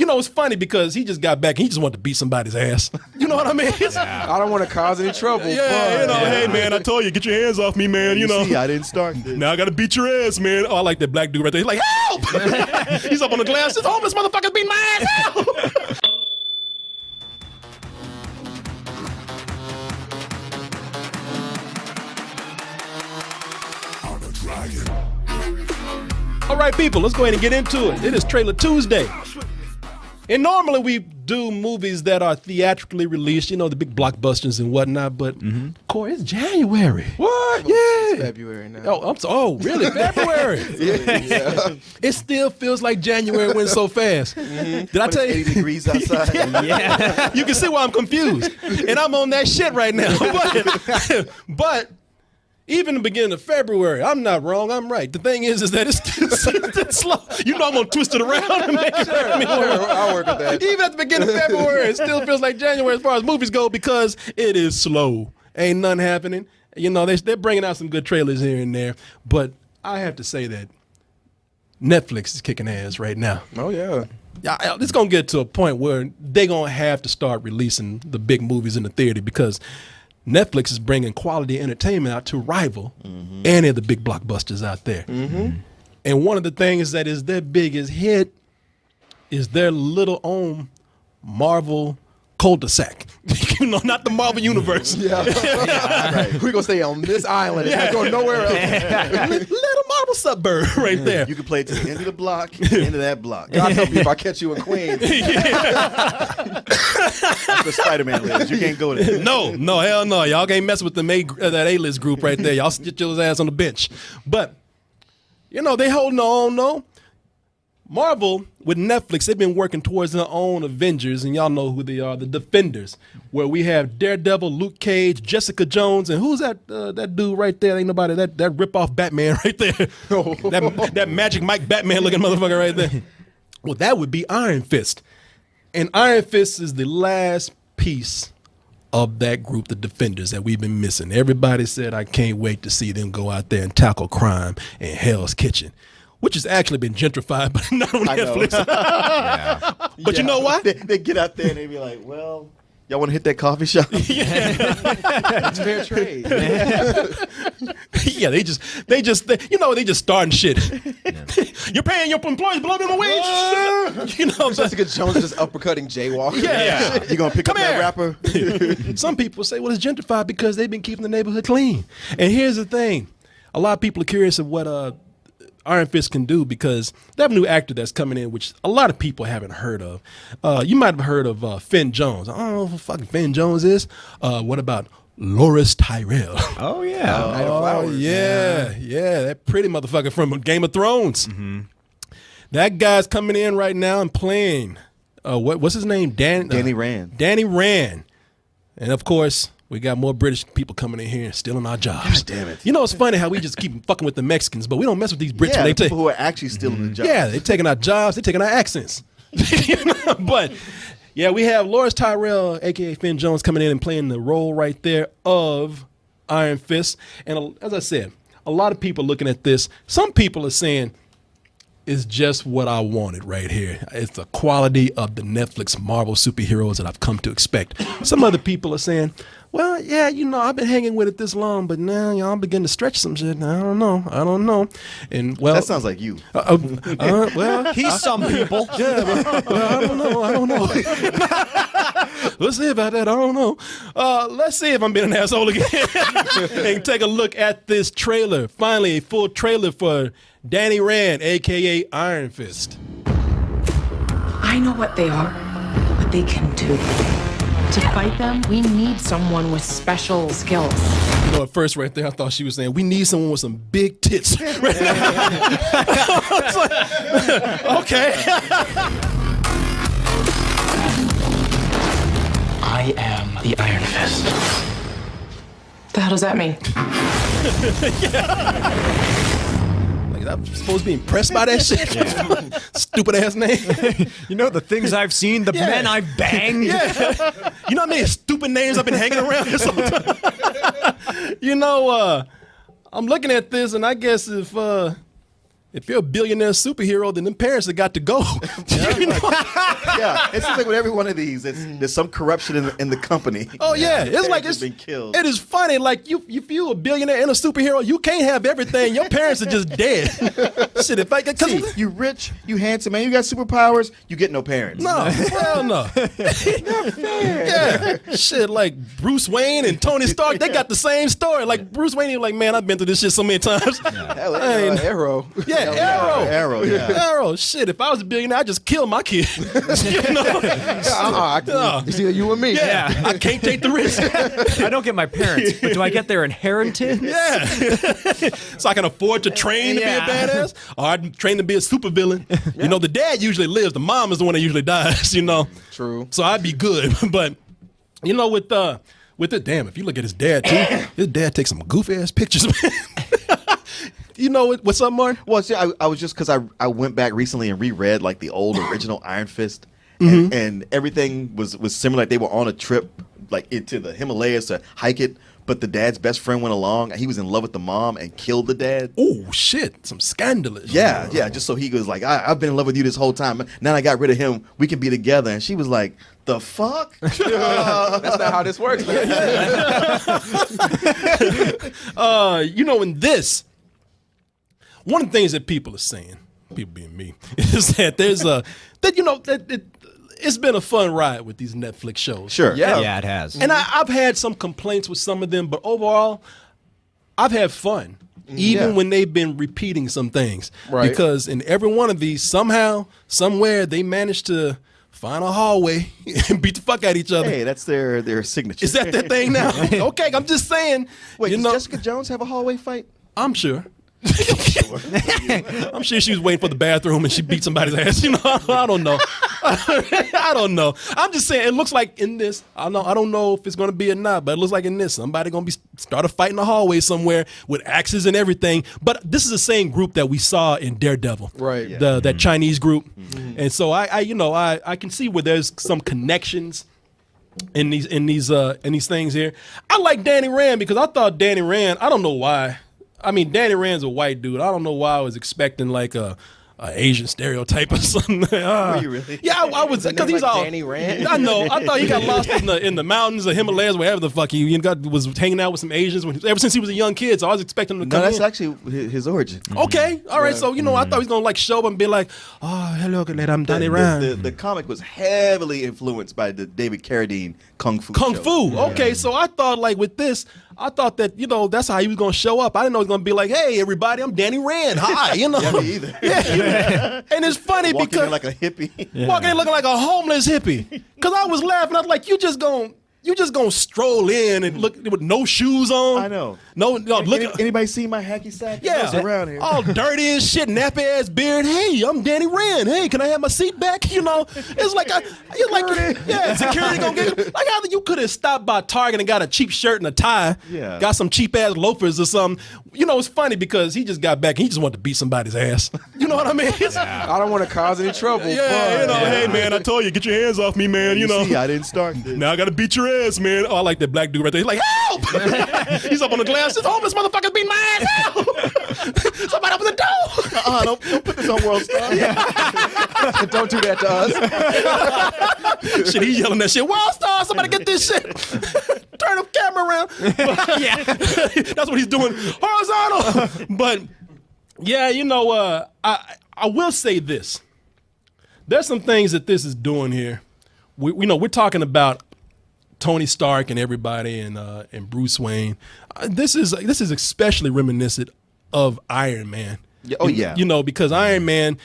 you know, it's funny because he just got back and he just wanted to beat somebody's ass. You know what I mean? I don't want to cause any trouble. Yeah, you know, hey man, I told you, get your hands off me, man. You know, see, I didn't start this. Now I gotta beat your ass, man. Oh, I like that black dude right there. He's like, help! He's up on the glass. This homeless motherfucker's beating my ass. Help! All right, people, let's go ahead and get into it. It is Trailer Tuesday. And normally we do movies that are theatrically released, you know, the big blockbusters and whatnot, but Corey, it's January. What? Yeah. It's February now. Oh, really? February? Yeah. It still feels like January went so fast. Did I tell you? 80 degrees outside. Yeah. You can see why I'm confused. And I'm on that shit right now. But even the beginning of February, I'm not wrong, I'm right. The thing is that it's slow. You know I'm going to twist it around and make it hurt me. I'll work with that. Even at the beginning of February, it still feels like January as far as movies go because it is slow. Ain't nothing happening. You know, they're bringing out some good trailers here and there. But I have to say that Netflix is kicking ass right now. Oh, yeah. It's going to get to a point where they're going to have to start releasing the big movies in the theater because Netflix is bringing quality entertainment out to rival any of the big blockbusters out there. And one of the things that is their biggest hit is their little own Marvel cul-de-sac. You know, not the Marvel universe. Yeah. Right. We're going to stay on this island. It's not going nowhere else. Little Marvel suburb right there. You can play to the end of the block, the end of that block. God help me if I catch you in Queens. That's where Spider-Man lives. You can't go there. No, hell no. Y'all can't mess with that A-list group right there. Y'all get your ass on the bench. But, you know, they holding on, though. Marvel, with Netflix, they've been working towards their own Avengers, and y'all know who they are, the Defenders, where we have Daredevil, Luke Cage, Jessica Jones, and who's that dude right there? Ain't nobody, that rip-off Batman right there. that Magic Mike Batman-looking motherfucker right there. Well, that would be Iron Fist. And Iron Fist is the last piece of that group, the Defenders, that we've been missing. Everybody said, I can't wait to see them go out there and tackle crime in Hell's Kitchen, which has actually been gentrified, but not on Netflix. But you know what? They get out there and they be like, well, y'all want to hit that coffee shop? It's fair trade. Yeah, they just starting shit. You're paying your employees below minimum wage. You know, Jessica Jones just uppercutting Jaywalker. Yeah. You gonna pick up that rapper? Some people say, well, it's gentrified because they've been keeping the neighborhood clean. And here's the thing. A lot of people are curious of what Iron Fist can do because they have a new actor that's coming in, which a lot of people haven't heard of. You might have heard of Finn Jones. I don't know who fucking Finn Jones is. What about Loris Tyrell? Oh, yeah. Night of Flowers. Yeah, that pretty motherfucker from Game of Thrones. That guy's coming in right now and playing, what's his name? Danny Rand. Danny Rand. And of course, we got more British people coming in here and stealing our jobs. God damn it. You know, it's funny how we just keep fucking with the Mexicans, but we don't mess with these Brits. Yeah, When the they people who are actually stealing the jobs. yeah, they're taking our jobs, they're taking our accents. But yeah, we have Loris Tyrell, aka Finn Jones, coming in and playing the role right there of Iron Fist. And as I said, a lot of people looking at this. Some people are saying it's just what I wanted right here. It's the quality of the Netflix Marvel superheroes that I've come to expect. Some other people are saying, well, yeah, you know, I've been hanging with it this long, but now y'all begin to stretch some shit. I don't know. And well, That sounds like you. well, He's some people. yeah, well, I don't know. Let's see about that. I don't know. Let's see if I'm being an asshole again. And take a look at this trailer. Finally, a full trailer for Danny Rand, a.k.a. Iron Fist. I know what they are, what they can do. To fight them, we need someone with special skills. You know, at first right there, I thought she was saying, we need someone with some big tits. Right now. I was like, okay. I am the Iron Fist. The hell does that mean? Like, I'm supposed to be impressed by that shit? Stupid ass name. You know, the things I've seen, the men I've banged. Yeah. You know how many stupid names I've been hanging around this whole time? You know, I'm looking at this, and I guess if if you're a billionaire superhero, then them parents have got to go. You know? Yeah, it seems like with every one of these, there's some corruption in the company. Oh yeah, it's like it's been killed. It is funny. Like if you a billionaire and a superhero, you can't have everything. Your parents are just dead. Shit, if I could, See, you rich, you handsome, man, you got superpowers, you get no parents. no, hell no. Yeah, shit. Like Bruce Wayne and Tony Stark, they got the same story. Like Bruce Wayne, he was like, man, I've been through this shit so many times. Hell, Arrow. Yeah, Arrow. Arrow, yeah. Arrow. Shit, if I was a billionaire, I'd just kill my kid. You know? It's either you or me. Yeah, I can't take the risk. I don't get my parents, but do I get their inheritance? Yeah. So I can afford to train to be a badass, or I train to be a supervillain. You know, the dad usually lives. The mom is the one that usually dies, you know. True. So I'd be good. But, you know, with it, damn, if you look at his dad, too, his dad takes some goofy-ass pictures, man. You know what's up, Martin? Well, see, I was just because I went back recently and reread like the old original Iron Fist, and everything was similar. Like they were on a trip like into the Himalayas to hike it, but the dad's best friend went along. And he was in love with the mom and killed the dad. Oh shit, some scandalous. Yeah, yeah. Just so he was like, I've been in love with you this whole time. Now I got rid of him. We can be together. And she was like, the fuck? That's not how this works, man. You know, in this, one of the things that people are saying, people being me, is that it's been a fun ride with these Netflix shows. Sure. Yeah, it has. And I've had some complaints with some of them, but overall, I've had fun, even when they've been repeating some things. Right. Because in every one of these, somehow, somewhere, they managed to find a hallway and beat the fuck out of each other. Hey, that's their signature. Is that their thing now? Okay, I'm just saying. Wait, you does know, Jessica Jones have a hallway fight? I'm sure. I'm sure she was waiting for the bathroom and she beat somebody's ass. You know, I don't know. I don't know. I'm just saying it looks like in this. I don't know if it's going to be or not, but it looks like in this somebody going to be start a fight in the hallway somewhere with axes and everything. But this is the same group that we saw in Daredevil, Right. Yeah. That Chinese group, and so I can see where there's some connections in these things here. I like Danny Rand because I thought Danny Rand. I don't know why. I mean, Danny Rand's a white dude. I don't know why I was expecting like a Asian stereotype or something. Were you really? Yeah, I was because he's like all Danny Rand? I know. I thought he got lost in the mountains, the Himalayas, wherever the fuck he was hanging out with some Asians ever since he was a young kid. So I was expecting him to No, come that's in. actually his origin. Okay, all right. So I thought he was gonna like show up and be like, "Oh, hello, I'm Danny Rand." The comic was heavily influenced by the David Carradine Kung Fu. Kung show. Fu. Okay, so I thought like with this, I thought that that's how he was gonna show up. I didn't know he was gonna be like, "Hey, everybody, I'm Danny Rand. Hi," you know. Yeah, me either. Yeah. And it's funny Walking because in like a hippie. walking in looking like a homeless hippie. Because I was laughing. I was like, you just gonna stroll in and look with no shoes on. I know. No, look. Anybody see my hacky sack? Yeah, It's around here. all dirty as shit, nappy ass beard. Hey, I'm Danny Rand. Hey, can I have my seat back? You know, it's like security gonna get like either you could have stopped by Target and got a cheap shirt and a tie. Yeah. Got some cheap ass loafers or something. You know, it's funny because he just got back and he just wanted to beat somebody's ass. You know what I mean? I don't want to cause any trouble. Yeah, but- hey man, I told you, get your hands off me, man. You know. See, I didn't start this. Now I gotta beat your ass, man. Oh, I like that black dude right there. He's like, help! He's up on the glass. This homeless motherfucker's beating my ass. Help! Somebody open the door. Don't put this on World Star. Don't do that to us. Shit, he's yelling that shit. World Star, somebody get this shit. Turn the camera around. Yeah, that's what he's doing. Horizontal. But yeah, I will say this. There's some things that this is doing here. We're talking about Tony Stark and everybody and Bruce Wayne. This is especially reminiscent of Iron Man. Yeah, oh, yeah. Because Iron Man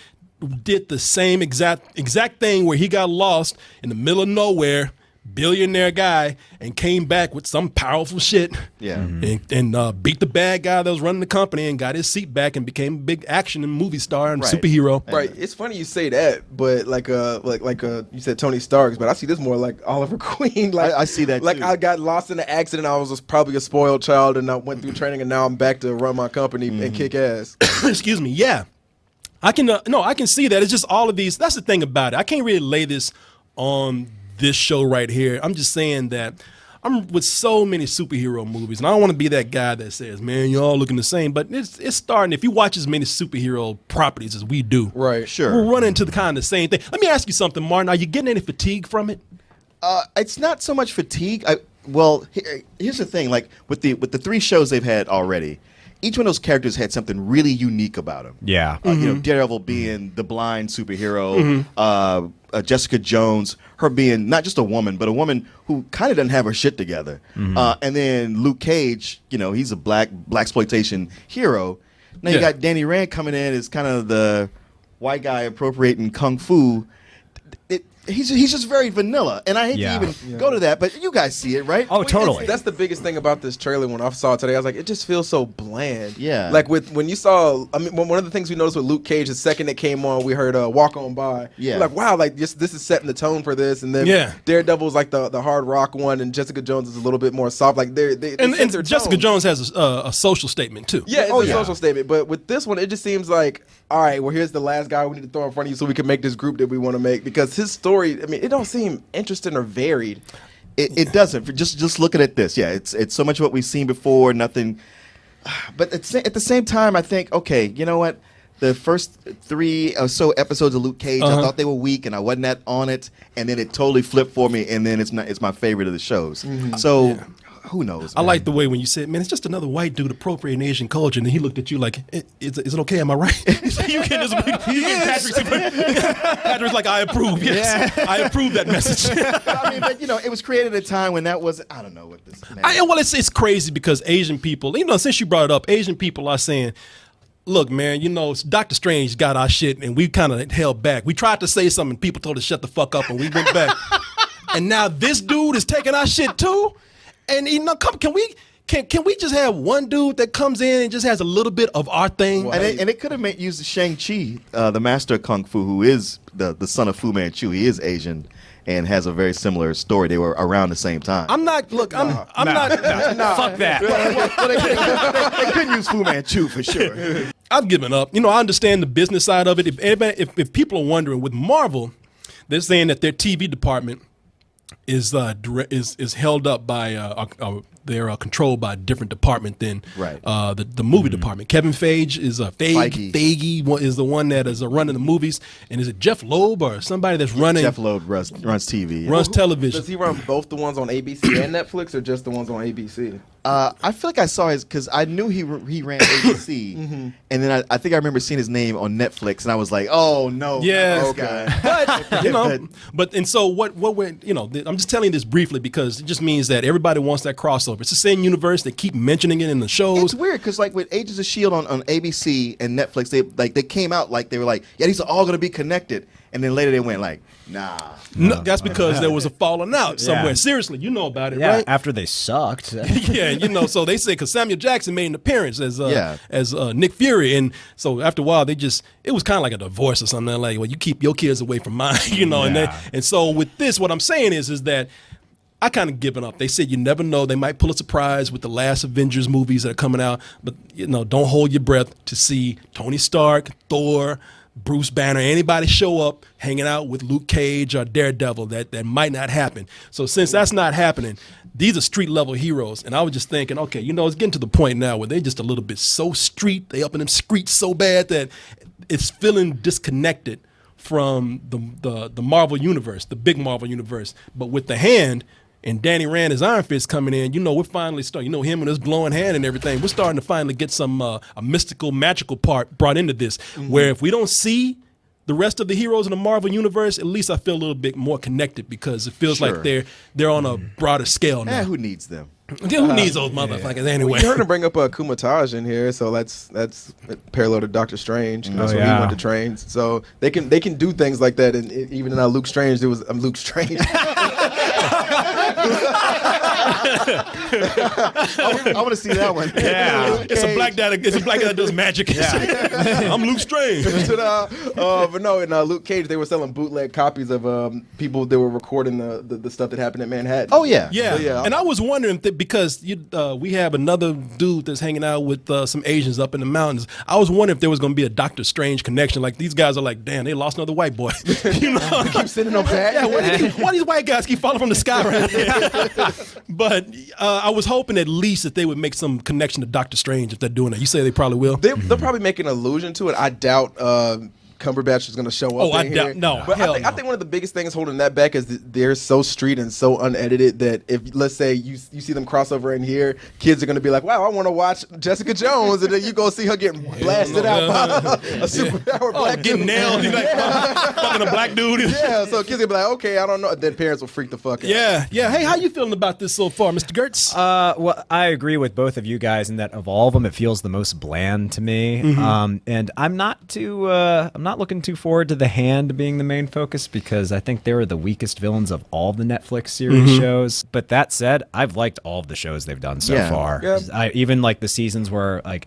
did the same exact thing where he got lost in the middle of nowhere, billionaire guy, and came back with some powerful shit. Yeah. And beat the bad guy that was running the company and got his seat back and became a big action and movie star and Right. superhero. Right, it's funny you say that, but like you said Tony Stark's, but I see this more like Oliver Queen. Like I see that Like too. I got lost in an accident. I was probably a spoiled child, and I went through training, and now I'm back to run my company and kick ass. Excuse me. Yeah, I can. I can see that. It's just all of these. That's the thing about it. I can't really lay this on this show right here. I'm just saying that I'm with so many superhero movies, and I don't want to be that guy that says, "Man, you're all looking the same." But it's starting. If you watch as many superhero properties as we do, Right. Sure. we're running into the kind of same thing. Let me ask you something, Martin. Are you getting any fatigue from it? It's not so much fatigue. Here's the thing: like with the 3 shows they've had already, each one of those characters had something really unique about them. Yeah. You know, Daredevil being the blind superhero, Jessica Jones, her being not just a woman, but a woman who kind of doesn't have her shit together. And then Luke Cage, you know, he's a blaxploitation hero. Now you got Danny Rand coming in as kind of the white guy appropriating kung fu. He's just very vanilla, and I hate to even go to that, but you guys see it, right? Oh, totally. That's the biggest thing about this trailer when I saw it today. I was like, it just feels so bland. Yeah. Like when you saw, I mean, one of the things we noticed with Luke Cage, the second it came on, we heard Walk On By. Yeah. We're like, wow, like this is setting the tone for this. And then Daredevil's like the hard rock one, and Jessica Jones is a little bit more soft. Like they And set their Jessica tone. Jones has a social statement too. Yeah, it's a social statement. But with this one, it just seems like, all right, well, here's the last guy we need to throw in front of you so we can make this group that we want to make. Because his story, I mean, it don't seem interesting or varied. It doesn't. Just looking at this, it's so much what we've seen before. Nothing, but at the same time, I think, okay, you know what? The first 3 or so episodes of Luke Cage, I thought they were weak, and I wasn't that on it, and then it totally flipped for me, and then it's my favorite of the shows. So. Who knows? I like the way when you said, "Man, it's just another white dude appropriating Asian culture," and then he looked at you like, "Is it okay? Am I right?" You get this. Patrick's like, "I approve. Yes, I approve that message." I mean, but you know, it was created at a time when that was, I don't know what this. Well, it's crazy because Asian people, you know, since you brought it up, Asian people are saying, "Look, man, you know, Doctor Strange got our shit, and we kind of held back. We tried to say something, people told us shut the fuck up, and we went back. And now this dude is taking our shit too." And you know, can we just have one dude that comes in and just has a little bit of our thing? Well, and it could have used Shang-Chi, the master of Kung Fu, who is the son of Fu Manchu. He is Asian and has a very similar story. They were around the same time. I'm not. Look, I'm not. Fuck that. They couldn't use Fu Manchu for sure. I've given up. You know, I understand the business side of it. If people are wondering, with Marvel, they're saying that their TV department is held up by they're controlled by a different department than the movie department. Kevin Feige is Feige is the one that is running the movies, and is it Jeff Loeb or somebody that's running? Jeff Loeb runs TV. Runs television. Does he run both the ones on ABC and Netflix, or just the ones on ABC? I feel like I saw his, because I knew he ran ABC, and then I think I remember seeing his name on Netflix, and I was like, oh no, yeah, this guy. But you know, and so what we're, you know, I'm just telling you this briefly because it just means that everybody wants that crossover. It's the same universe. They keep mentioning it in the shows. It's weird because like with Agents of S.H.I.E.L.D. on ABC and Netflix, they came out like they were like, yeah, these are all going to be connected, and then later they went like, nah. No, that's because there was a falling out somewhere. Seriously, you know about it, right? After they sucked. Yeah, you know, so they say because Samuel Jackson made an appearance as Nick Fury, and so after a while it was kind of like a divorce or something. Like, well, you keep your kids away from mine, you know, and so with this, what I'm saying is that I kind of given up. They said you never know. They might pull a surprise with the last Avengers movies that are coming out, but you know, don't hold your breath to see Tony Stark, Thor, Bruce Banner, anybody show up hanging out with Luke Cage or Daredevil. That might not happen. So since that's not happening, these are street level heroes. And I was just thinking, okay, you know, it's getting to the point now where they're just a little bit so street. They up in them streets so bad that it's feeling disconnected from the Marvel universe, the big Marvel universe. But with the Hand and Danny Rand as Iron Fist coming in, you know, we're finally starting, you know, him and his glowing hand and everything, we're starting to finally get some a mystical, magical part brought into this, where if we don't see the rest of the heroes in the Marvel universe, at least I feel a little bit more connected because it feels like they're on a broader scale now. Who needs them? Who needs those motherfuckers anyway? You heard him bring up Kumatage in here, so that's parallel to Doctor Strange. That's where he went to train. So they can do things like that, and even in Luke Strange, there was Luke Strange. I want to see that one. Yeah, it's a black guy that does magic. I'm Luke Strange. But no, in Luke Cage, they were selling bootleg copies of people that were recording the stuff that happened at Manhattan. Oh yeah, yeah. And I was wondering because we have another dude that's hanging out with some Asians up in the mountains. I was wondering if there was going to be a Doctor Strange connection. Like these guys are like, damn, they lost another white boy. You know, keep sitting on that. Yeah, why these white guys keep falling from the sky right there? But I was hoping at least that they would make some connection to Doctor Strange if they're doing it. You say they probably will? They'll probably make an allusion to it. I doubt Cumberbatch is going to show up. I in doubt here. no. But Hell I think one of the biggest things holding that back is that they're so street and so unedited that if, let's say, you see them cross over in here, kids are going to be like, wow, I want to watch Jessica Jones, and then you go see her getting blasted out by a superpowered black getting dude. nailed. He's like fucking a black dude. Yeah, so kids will be like, okay, I don't know. Then parents will freak the fuck out. Yeah. Hey, how you feeling about this so far, Mr. Gertz? Well, I agree with both of you guys in that of all of them, it feels the most bland to me. And I'm not looking too forward to the Hand being the main focus because I think they were the weakest villains of all the Netflix series shows. But that said, I've liked all of the shows they've done so far. Yeah. I even like the seasons where I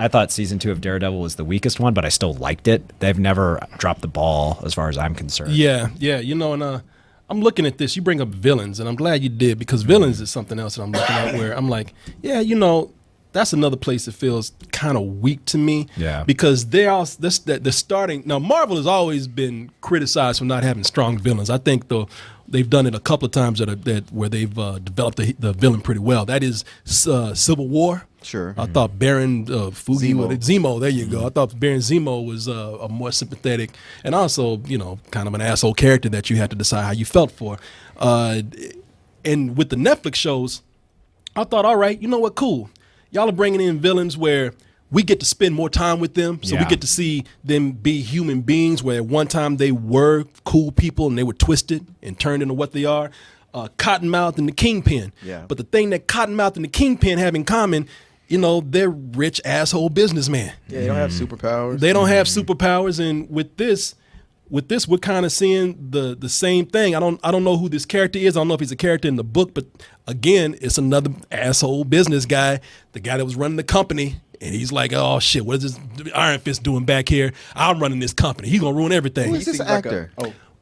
thought season 2 of Daredevil was the weakest one, but I still liked it. They've never dropped the ball as far as I'm concerned. Yeah. You know, and I'm looking at this. You bring up villains, and I'm glad you did because villains is something else that I'm looking at where I'm like, yeah, you know, that's another place that feels kind of weak to me. Yeah. Because they're starting now. Marvel has always been criticized for not having strong villains. I think they've done it a couple of times where they've developed the villain pretty well. That is Civil War. Sure. I thought Baron Zemo. There you go. I thought Baron Zemo was a more sympathetic and also, you know, kind of an asshole character that you had to decide how you felt for. And with the Netflix shows, I thought, all right, you know what, cool. Y'all are bringing in villains where we get to spend more time with them. So we get to see them be human beings where at one time they were cool people and they were twisted and turned into what they are. Cottonmouth and the Kingpin. Yeah. But the thing that Cottonmouth and the Kingpin have in common, you know, they're rich asshole businessmen. Yeah, they don't have superpowers. They don't have superpowers. And with this, we're kind of seeing the same thing. I don't know who this character is. I don't know if he's a character in the book, but again, it's another asshole business guy, the guy that was running the company, and he's like, oh shit, what is this Iron Fist doing back here? I'm running this company. He's gonna ruin everything. Who is this actor?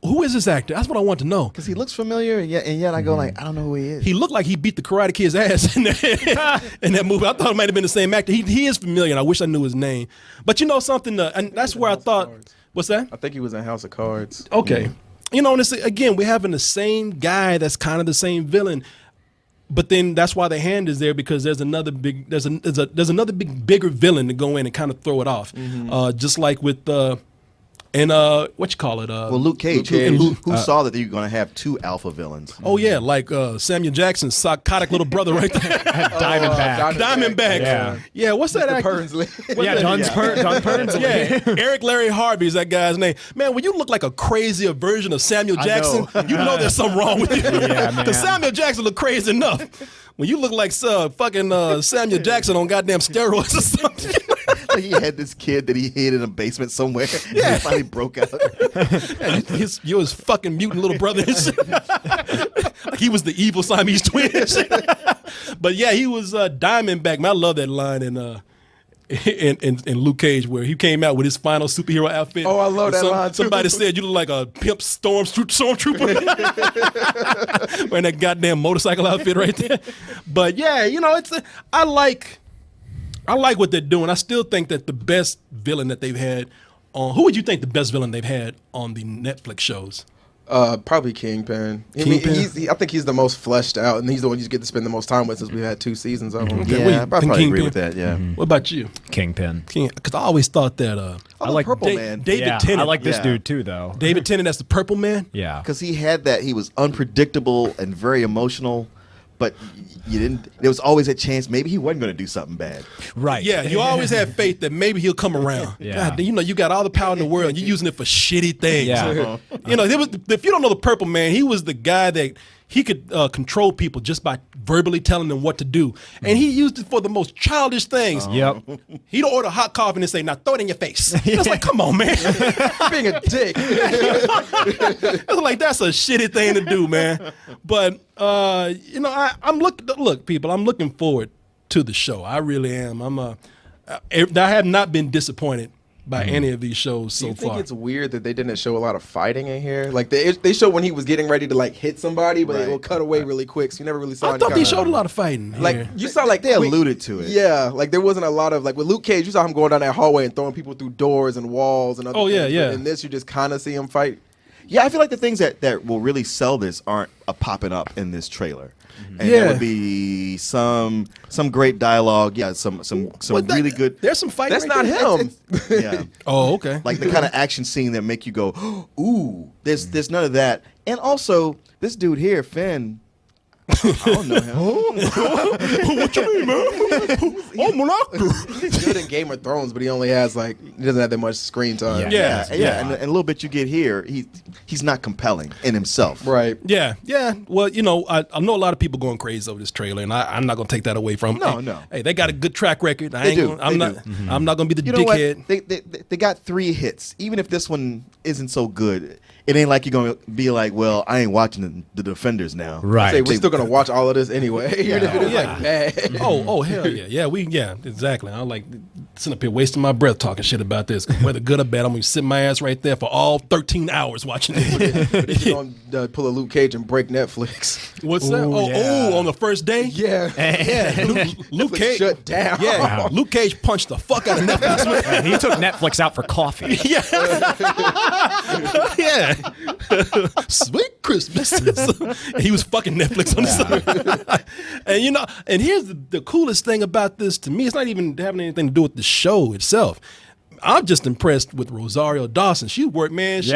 Who is this actor? That's what I want to know. Because he looks familiar, and yet I go like, I don't know who he is. He looked like he beat the Karate Kid's ass in that movie. I thought it might have been the same actor. He is familiar, and I wish I knew his name. But you know something, and that's where I thought. What's that? I think he was in House of Cards. Okay. You know, and it's, again, we're having the same guy that's kind of the same villain. But then that's why the Hand is there because there's another bigger villain to go in and kind of throw it off. Just like with what you call it? Well, Luke Cage. Who saw that you were going to have 2 alpha villains? Oh yeah, like Samuel Jackson's psychotic little brother right there. Diamondback. Yeah. What's that actor? Pernsley. Don Pernsley. Yeah, Eric Larry Harvey is that guy's name. Man, when you look like a crazier version of Samuel Jackson, you know there's something wrong with you. Because Samuel Jackson look crazy enough. When you look like fucking Samuel Jackson on goddamn steroids or something. Like he had this kid that he hid in a basement somewhere. And he finally broke out. You're his fucking mutant little brother. Like he was the evil Siamese twin. But yeah, he was Diamondback. Man, I love that line in Luke Cage where he came out with his final superhero outfit. Oh, I love that line too. Somebody said you look like a pimp stormtrooper wearing that goddamn motorcycle outfit right there. But yeah, you know, I like what they're doing. I still think that the best villain that they've had who would you think the best villain they've had on the Netflix shows? Probably Kingpin. I think he's the most fleshed out, and he's the one you get to spend the most time with since we've had 2 seasons of him. Yeah, I probably agree with that. Yeah. What about you? Kingpin. Because I always thought that I like Purple Man. David Tennant. I like this dude too, though. David Tennant as the Purple Man. Yeah. Because he had that. He was unpredictable and very emotional, but you didn't. There was always a chance maybe he wasn't going to do something bad. Right. Yeah, you always have faith that maybe he'll come around. Yeah. God, you know, you got all the power in the world, and you're using it for shitty things. Yeah. You know, if you don't know the Purple Man, he was the guy that he could control people just by verbally telling them what to do. And he used it for the most childish things. Yep. He'd order hot coffee and say, now throw it in your face. It's like, come on, man. Being a dick. It's like, that's a shitty thing to do, man. But, you know, look, people, I'm looking forward to the show. I really am. I have not been disappointed by any of these shows so far. Do you think it's weird that they didn't show a lot of fighting in here? Like they showed when he was getting ready to like hit somebody, but it will cut away really quick, so you never really saw. I thought they showed a lot of fighting. Like here. you saw, like They alluded to it. Yeah, like there wasn't a lot of like with Luke Cage. You saw him going down that hallway and throwing people through doors and walls and other things. Yeah. But in this, you just kind of see him fight. Yeah, I feel like the things that will really sell this aren't popping up in this trailer. And Yeah. there would be some great dialogue. Yeah, some really good. There's some fighting. That's right not there. him. Yeah, Oh, okay. like the kind of action scene that make you go, ooh. There's none of that. And also, this dude here, Finn. I don't know him. What you mean, man? I'm an actor. He's good in Game of Thrones, but he only has he doesn't have that much screen time. Yeah. And a little bit you get here, he's not compelling in himself. Right. Yeah. Well, I know a lot of people going crazy over this trailer, and I'm not going to take that away from them. No. Hey, they got a good track record. They do. I'm not going to be the You know dickhead. what? They got 3 hits. Even if this one isn't so good, it ain't like you're gonna be like, well, I ain't watching the Defenders now. Right. Say we're still gonna watch all of this anyway, even if it is bad. Oh, hell yeah. Yeah, exactly. I'm like sitting up here wasting my breath talking shit about this. Whether good or bad, I'm going to sit my ass right there for all 13 hours watching this. They're just gonna pull a Luke Cage and break Netflix. What's that? On the first day? Yeah. Luke Netflix Cage. shut down. Yeah, Luke Cage punched the fuck out of Netflix. Man. He took Netflix out for coffee. Yeah. Sweet Christmas. And he was fucking Netflix on the side. And here's the coolest thing about this to me. It's not even having anything to do with the show itself. I'm just impressed with Rosario Dawson. She worked, man. She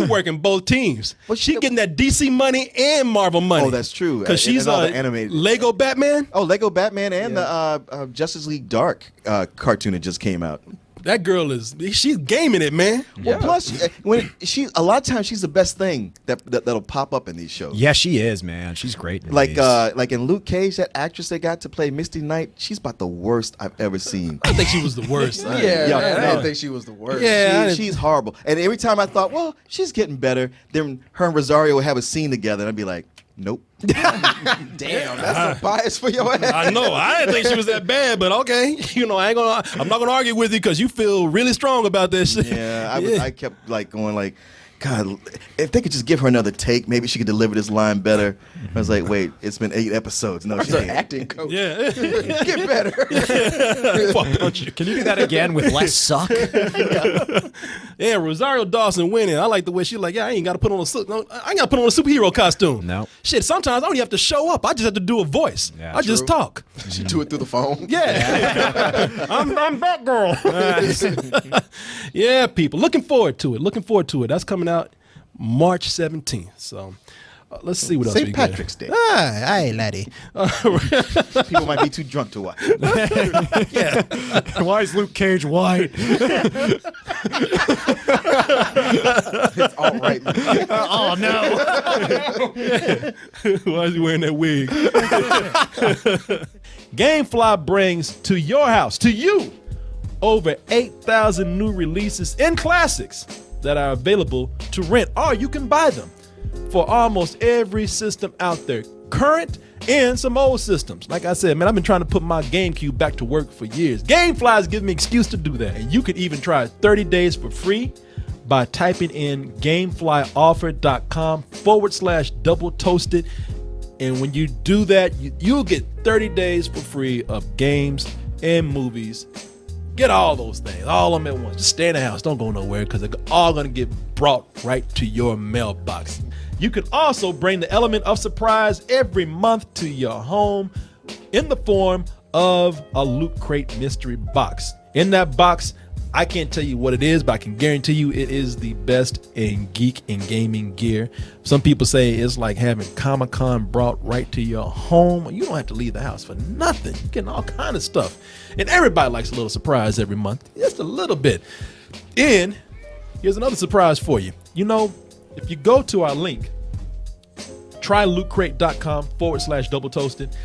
working both teams. Well, she getting that DC money and Marvel money. Oh, that's true. Because she's all the animated Lego Batman. Oh, Lego Batman and the Justice League Dark cartoon that just came out. That girl she's gaming it, man. Well, plus a lot of times she's the best thing that'll pop up in these shows. Yeah, she is, man. She's great. In Like these. in Luke Cage, that actress they got to play Misty Knight, she's about the worst I've ever seen. I think she was the worst. I didn't think she was the worst. Yeah. She's horrible. And every time I thought, well, she's getting better, then her and Rosario would have a scene together, and I'd be like, nope. Damn, that's a bias for your ass. I know. I didn't think she was that bad, but okay. I'm not gonna argue with you because you feel really strong about this shit. Yeah, I kept going like, God, if they could just give her another take, maybe she could deliver this line better. I was like, wait, it's been 8 episodes. No, she She's an can't. acting coach. Yeah. Get better. Fuck punch you. Can you do that again with less suck? Yeah, Rosario Dawson winning. I like the way she like, I ain't got to put on a superhero costume. No. Shit, sometimes I don't even have to show up. I just have to do a voice. Yeah, I just talk. She do it through the phone. Yeah. I'm Batgirl. Yeah, people. Looking forward to it. That's coming out March 17th. So let's see what else we St. got. Patrick's Day. Aye, laddie. People might be too drunk to watch. Why is Luke Cage white? It's all right. Oh no! Why is he wearing that wig? Gamefly brings to your house, to you, over 8,000 new releases and classics that are available to rent, or you can buy them for almost every system out there, current and some old systems. Like I said, man, I've been trying to put my GameCube back to work for years. Gamefly is giving me an excuse to do that. And you can even try 30 days for free by typing in gameflyoffer.com/double toasted. And when you do that, you'll get 30 days for free of games and movies. Get all those things, all of them at once. Just stay in the house. Don't go nowhere because they're all going to get brought right to your mailbox. You can also bring the element of surprise every month to your home in the form of a Loot Crate mystery box. In that box, I can't tell you what it is, but I can guarantee you it is the best in geek and gaming gear. Some people say it's like having Comic-Con brought right to your home. You don't have to leave the house for nothing. You're getting all kind of stuff. And everybody likes a little surprise every month. Just a little bit. And here's another surprise for you. You know, if you go to our link, trylootcrate.com/double toasted,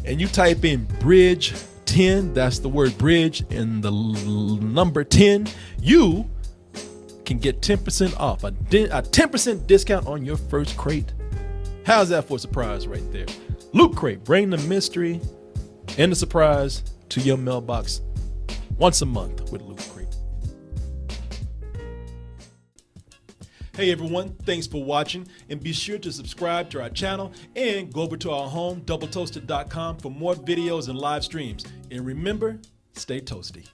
and you type in bridge 10, that's the word bridge and the number 10, you can get 10% off, a 10% discount on your first crate. How's that for a surprise right there? Loot Crate, bring the mystery and the surprise to your mailbox once a month with Loot Crate. Hey everyone, thanks for watching, and be sure to subscribe to our channel and go over to our home, doubletoasted.com, for more videos and live streams. And remember, stay toasty.